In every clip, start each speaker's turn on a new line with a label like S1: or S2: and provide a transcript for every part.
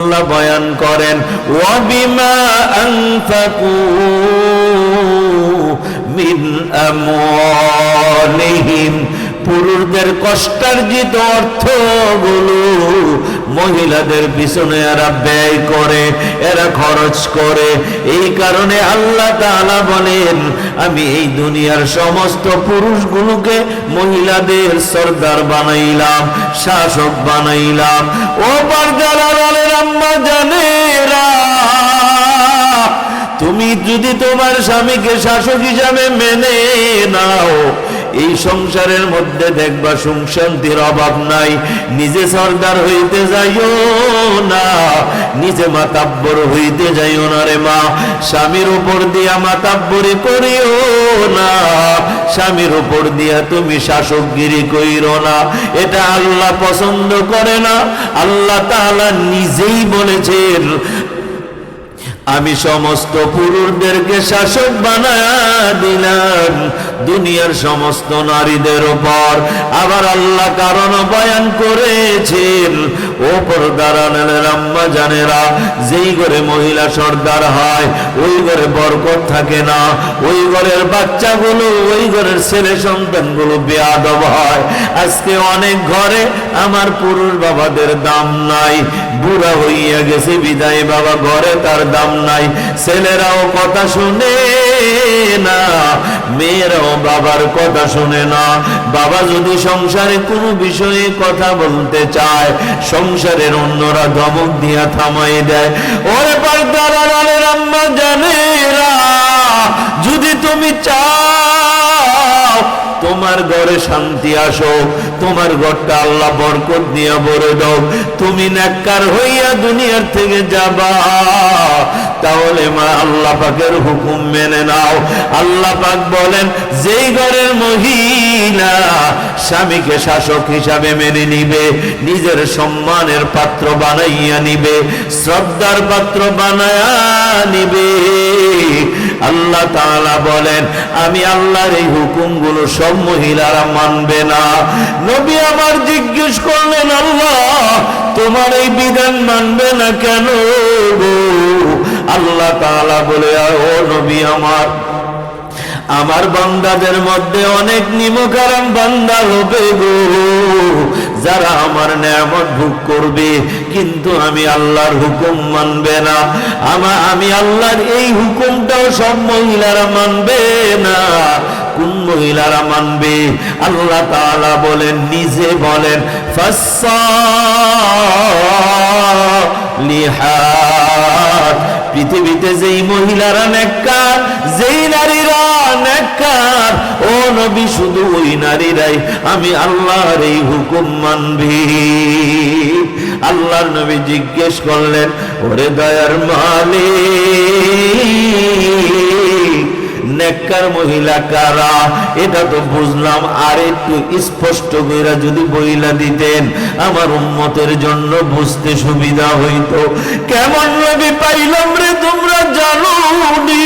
S1: আল্লাহ বয়ান করেন ওয়াবিমা আনফাকু মিন আমওয়ালিহিম, পুরুষদের কষ্টার্জিত অর্থগুলো মহিলাদের পিছনে এরা ব্যয় করে, এরা খরচ করে। এই কারণে আল্লাহ তাআলা বলেন আমি এই দুনিয়ার সমস্ত পুরুষগুলোকে মহিলাদের সরদার বানাইলাম, শাসক বানাইলাম। ও পর্দার আড়ালের আম্মা জানেরা, তুমি যদি তোমার স্বামীকে শাসক হিসাবে মেনে নাও, এই সংসারের মধ্যে দেখবা সুখ শান্তির অভাব নাই। নিজে সরদার হইতে যাইও না, নিজে মাতাব্বর হইতে যাইও না রে মা। স্বামীর উপর দিয়া মাতাব্বরি করিও না, স্বামীর উপর দিয়া তুমি শাসকগিরি কইরো না। এটা আল্লাহ পছন্দ করে না। আল্লাহ তাআলা নিজেই বলেছেন আমি সমস্ত পুরুষদেরকে শাসক বানায়া দিলাম দুনিয়ার সমস্ত নারীদের উপর। আবার আল্লাহ কারণ বয়ান করেছেন ও পর্দার আড়ালের আম্মা জানেরা, যেই ঘরে মহিলা সর্দার হয় ওই ঘরে বরকত থাকে না, ওই ঘরের বাচ্চাগুলো, ওই ঘরের ছেলে সন্তানগুলো বেয়াদব হয়। আজকে অনেক ঘরে আমার পুরুষ বাবাদের দাম নাই, বুড়া হইয়া গেছে বিদায় বাবা ঘরে তার দাম নাই। ছেলেরাও কথা শুনে না, মেয়েরাও বাবার কথা শুনে না। বাবা যদি সংসারে কোনো বিষয়ে কথা বলতে চায়, সংসারের অন্যরা ধমক দিয়া থামাই দেয়। ওরে পর্দার আড়ালের আম্মা জানেরা, যদি তুমি চাও তোমার ঘরে শান্তি আসুক, তোমার ঘরটা আল্লাহ বরকত দিয়া ভরে দাও, তুমি নেককার হইয়া দুনিয়ার থেকে যাবা, তাহলে মা আল্লাহ পাকের হুকুম মেনে নাও। আল্লাহ পাক বলেন যেই ঘরের মহিলা স্বামীকে শাসক হিসাবে মেনে নিবে, নিজের সম্মানের পাত্র বানাইয়া নিবে, শ্রদ্ধার পাত্র বানায়া নিবে, আল্লাহ তাআলা বলেন আমি আল্লাহর এই হুকুমগুলো সব মহিলারা মানবে না। নবী আমার জিজ্ঞেস করলেন আল্লাহ তোমার এই বিধান মানবে না কেন? আল্লাহ তাআলা বলে ও নবী আমার বান্দাদের মধ্যে অনেক নিমকহারাম বান্দা হবে গো, যারা আমার নেয়ামত ভোগ করবে কিন্তু আমি আল্লাহর হুকুম মানবে না। আমি আল্লাহর এই হুকুমটাও সব মহিলারা মানবে না। কোন মহিলারা মানবে? আল্লাহ তাআলা বলেন, নিজে বলেন ফাসসালিহাত, পৃথিবীতে যেই মহিলারা নেককার, যেই নারীরা নেককার, ও নবী শুধু ওই নারীরাই আমি আল্লাহর এই হুকুম মানবি। আল্লাহর নবী জিজ্ঞেস করলেন ওরে দয়ার মালিক নেককার মহিলা কারা? এটা তো বুঝলাম, আর একটু স্পষ্ট করে যদি বইলা দিতেন আমার উম্মতের জন্য বুঝতে সুবিধা হইতো। কেমন নবী পাইলাম রে তোমরা জানো নি?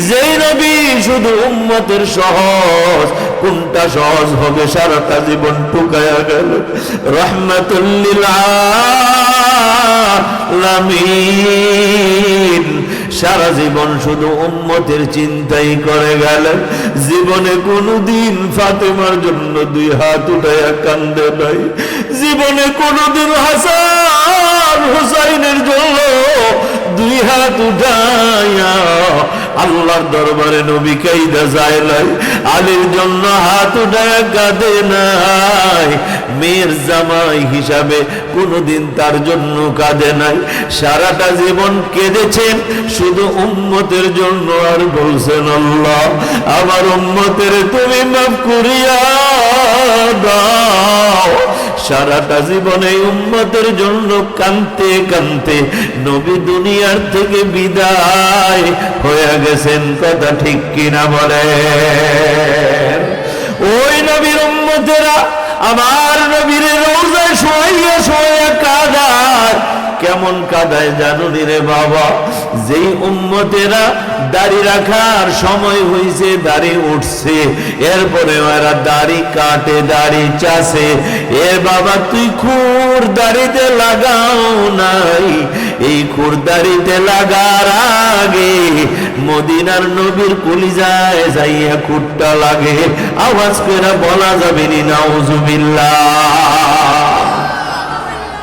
S1: যেই নবী শুধু উম্মতের সহজ, কোনটা সহজ হবে সারাটা জীবন টুকায়া গেল, রাহমাতুল লিল আলামিন, সারা জীবন শুধু উম্মতের চিন্তাই করে গেলেন। জীবনে কোনদিন ফাতেমার জন্য দুই হাত উঠাইয়া কান্দে নাই, জীবনে কোনদিন হাসান হুসাইনের জন্য দুই হাত উঠাইয়া আল্লাহর দরবারে নবী কাইদা যায় নাই, আলীর জন্য হাত উঠাইয়া কাঁদে নাই, মেয়ের জামাই হিসাবে কোনদিন তার জন্য কাঁদে নাই। সারাটা জীবন কেঁদেছেন শুধু উম্মতের জন্য, আর বলছেন আল্লাহ আমার উম্মতের তুমি মাফ করিয়া দাও। সারাটা জীবনে উম্মতের জন্য কাঁদতে কাঁদতে নবী দুনিয়ার থেকে বিদায় হয়ে গেছেন। কথা ঠিক কিনা বলেন? ওই নবীর উম্মতেরা আমার নবীর রওজায় শোয়াইয়া শোয়াইয়া কাঁদায়, কেমন কাদায় জানুনি রে বাবা, যেই উম্মতেরা দাড়ি রাখার সময় হইছে দাড়ি উঠছে, এরপরে ওরা দাড়ি কাটে, দাড়ি চাষে। এ বাবা তুই খুর দাড়িতে লাগাও নাই, এই খুর দাড়িতে লাগার আগে মদিনার নবীর কলিজায় যাইয়া খুরটা লাগে। আওয়াজ করে বলা যাবে নি নাউজুবিল্লাহ।